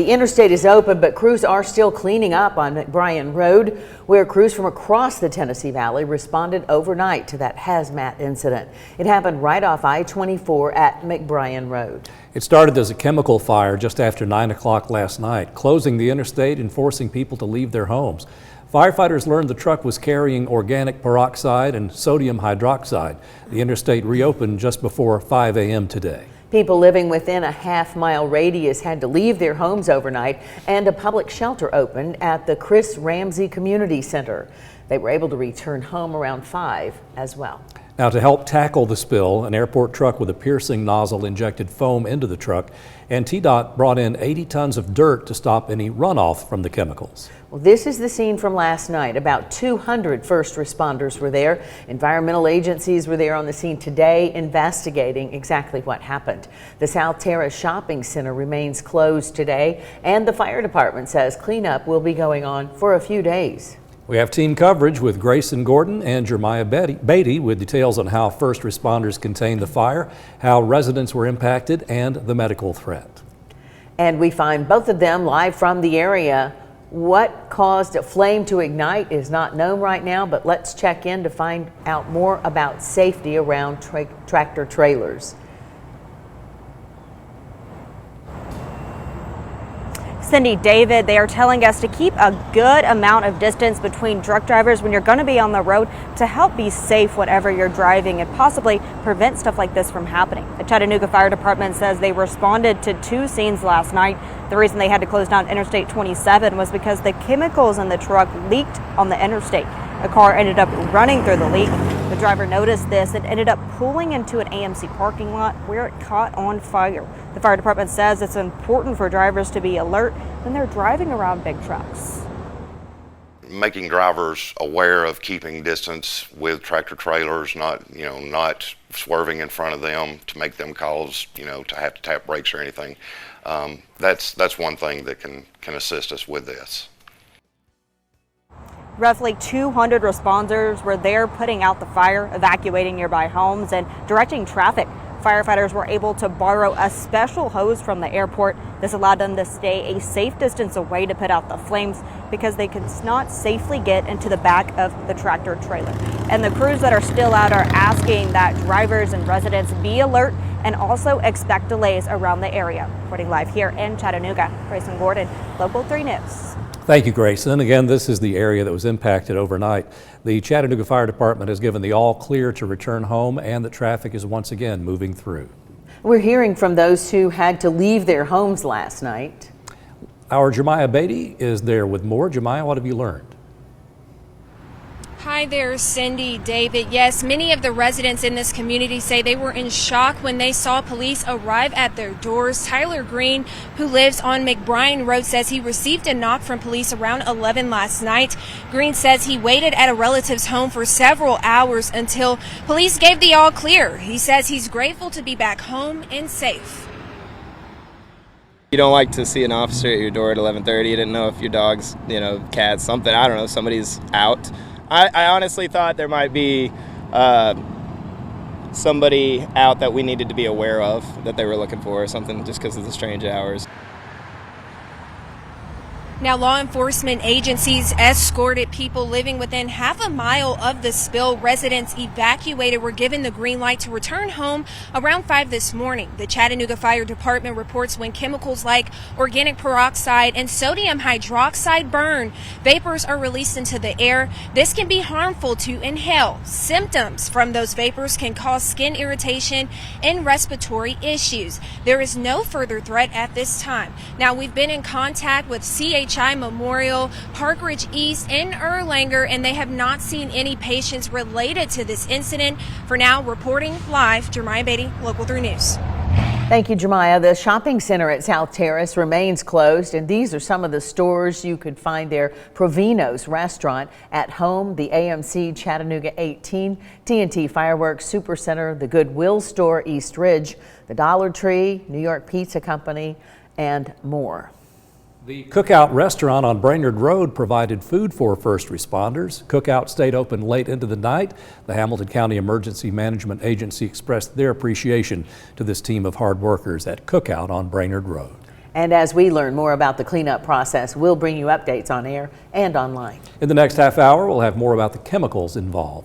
The interstate is open, but crews are still cleaning up on McBrien Road, where crews from across the Tennessee Valley responded overnight to that hazmat incident. It happened right off I-24 at McBrien Road. It started as a chemical fire just after 9 o'clock last night, closing the interstate and forcing people to leave their homes. Firefighters learned the truck was carrying organic peroxide and sodium hydroxide. The interstate reopened just before 5 a.m. today. People living within a half-mile radius had to leave their homes overnight, and a public shelter opened at the Chris Ramsey Community Center. They were able to return home around 5 as well. Now, to help tackle the spill, an airport truck with a piercing nozzle injected foam into the truck, and TDOT brought in 80 tons of dirt to stop any runoff from the chemicals. Well, this is the scene from last night. About 200 first responders were there. Environmental agencies were there on the scene today investigating exactly what happened. The South Terrace Shopping Center remains closed today, and the fire department says cleanup will be going on for a few days. We have team coverage with Grayson Gordon and Jeremiah Beatty with details on how first responders contained the fire, how residents were impacted, and the medical threat. And we find both of them live from the area. What caused a flame to ignite is not known right now, but let's check in to find out more about safety around tractor trailers. Cindy, David, they are telling us to keep a good amount of distance between truck drivers when you're going to be on the road to help be safe whatever you're driving and possibly prevent stuff like this from happening. The Chattanooga Fire Department says they responded to 2 scenes last night. The reason they had to close down Interstate 27 was because the chemicals in the truck leaked on the interstate. A car ended up running through the leak. The driver noticed this and ended up pulling into an AMC parking lot where it caught on fire. The fire department says it's important for drivers to be alert when they're driving around big trucks. Making drivers aware of keeping distance with tractor trailers, not swerving in front of them to make them cause, to have to tap brakes or anything. That's one thing that can assist us with this. Roughly 200 responders were there putting out the fire, evacuating nearby homes, and directing traffic. Firefighters were able to borrow a special hose from the airport. This allowed them to stay a safe distance away to put out the flames because they could not safely get into the back of the tractor trailer. And the crews that are still out are asking that drivers and residents be alert and also expect delays around the area. Reporting live here in Chattanooga, Grayson Gordon, Local 3 News. Thank you, Grayson. Again, this is the area that was impacted overnight. The Chattanooga Fire Department has given the all clear to return home, and the traffic is once again moving through. We're hearing from those who had to leave their homes last night. Our Jeremiah Beatty is there with more. Jeremiah, what have you learned? Hi there, Cindy, David. Yes, many of the residents in this community say they were in shock when they saw police arrive at their doors. Tyler Green, who lives on McBrien Road, says he received a knock from police around 11 last night. Green says he waited at a relative's home for several hours until police gave the all clear. He says he's grateful to be back home and safe. You don't like to see an officer at your door at 11:30. You didn't know if your dog's, cat, something, I don't know, somebody's out. I honestly thought there might be somebody out that we needed to be aware of, that they were looking for or something, just because of the strange hours. Now, law enforcement agencies escorted people living within half a mile of the spill. Residents evacuated were given the green light to return home around 5 this morning. The Chattanooga Fire Department reports when chemicals like organic peroxide and sodium hydroxide burn, vapors are released into the air. This can be harmful to inhale. Symptoms from those vapors can cause skin irritation and respiratory issues. There is no further threat at this time. Now, we've been in contact with CHI Memorial, Parkridge East, and Erlanger, and they have not seen any patients related to this incident. For now, reporting live, Jeremiah Beatty, Local 3 News. Thank you, Jeremiah. The shopping center at South Terrace remains closed, and these are some of the stores you could find there. Provino's Restaurant, At Home, the AMC Chattanooga 18, T&T Fireworks Supercenter, the Goodwill Store East Ridge, the Dollar Tree, New York Pizza Company, and more. The Cookout restaurant on Brainerd Road provided food for first responders. Cookout stayed open late into the night. The Hamilton County Emergency Management Agency expressed their appreciation to this team of hard workers at Cookout on Brainerd Road. And as we learn more about the cleanup process, we'll bring you updates on air and online. In the next half hour, we'll have more about the chemicals involved.